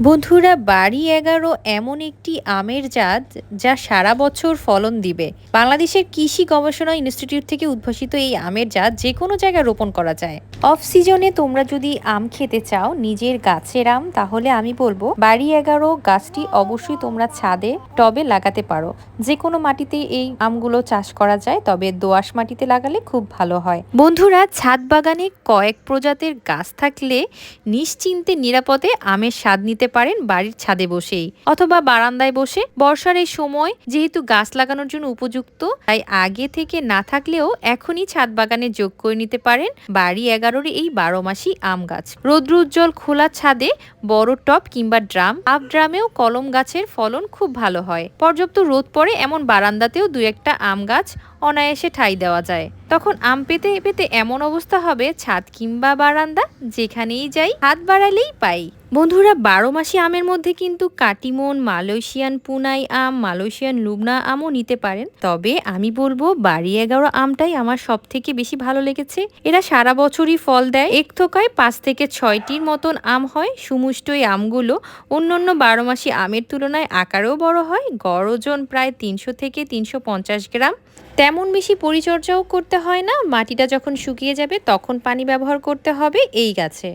বন্ধুরা, বাড়ি ১১ এমন একটি আমের জাত যা সারা বছর ফলন দিবে। বাংলাদেশের কৃষি গবেষণা ইনস্টিটিউট থেকে উদ্ভাসিত এই আমের জাত যে কোনো জায়গায় রোপণ করা যায়। অফ সিজনে তোমরা যদি আম খেতে চাও, নিজের গাছের আম, তাহলে আমি বলবো বাড়ি ১১ গাছটি অবশ্যই তোমরা ছাদে টবে লাগাতে পারো। যে কোনো মাটিতে এই আমগুলো চাষ করা যায়, তবে দোআঁশ মাটিতে লাগালে খুব ভালো হয়। বন্ধুরা, ছাদ বাগানে কয়েক প্রজাতির গাছ থাকলে নিশ্চিন্তে নিরাপদে আমের স্বাদ নিতে পারেন বাড়ির ছাদে বসেই অথবা বারান্দায় বসে। বর্ষার এই সময় যেহেতু গাছ লাগানোর জন্য উপযুক্ত, তাই আগে থেকে না থাকলেও এখনই ছাদ বাগানে যোগ করে নিতে পারেন বাড়ি ১১-র এই ১২ মাসি আম গাছ। রৌদ্রোজ্জ্বল খোলা ছাদে, বড় টব কিংবা ড্রাম, আপ ড্রামেও কলম গাছের ফলন খুব ভালো হয়। পর্যাপ্ত রোদ পড়ে এমন বারান্দাতেও দু একটা আম গাছ অনায়াসে ঠাঁই দেওয়া যায়। তখন আম পেতে পেতে এমন অবস্থা হবে, ছাদ কিংবা বারান্দা যেখানেই যাই হাত বাড়ালেই পাই। বন্ধুরা, ১২ মাসি আমের মধ্যে কিন্তু কাটিমন, মালয়েশিয়ান পুনাই আম, মালয়েশিয়ান লুবনা আমও নিতে পারেন। তবে আমি বলবো বাড়ি ১১ আমটাই আমার সব থেকে বেশি ভালো লেগেছে। এরা সারা বছরই ফল দেয়। এক থোকায় ৫ থেকে ৬টির মতন আম হয়। সুমিষ্ট এই আমগুলো অন্যান্য ১২ মাসি আমের তুলনায় আকারেও বড় হয়। গড় ওজন প্রায় ৩০০ থেকে ৩৫০ গ্রাম। তেমন বেশি পরিচর্যাও করতে হয় না। মাটিটা যখন শুকিয়ে যাবে তখন পানি ব্যবহার করতে হবে এই গাছে।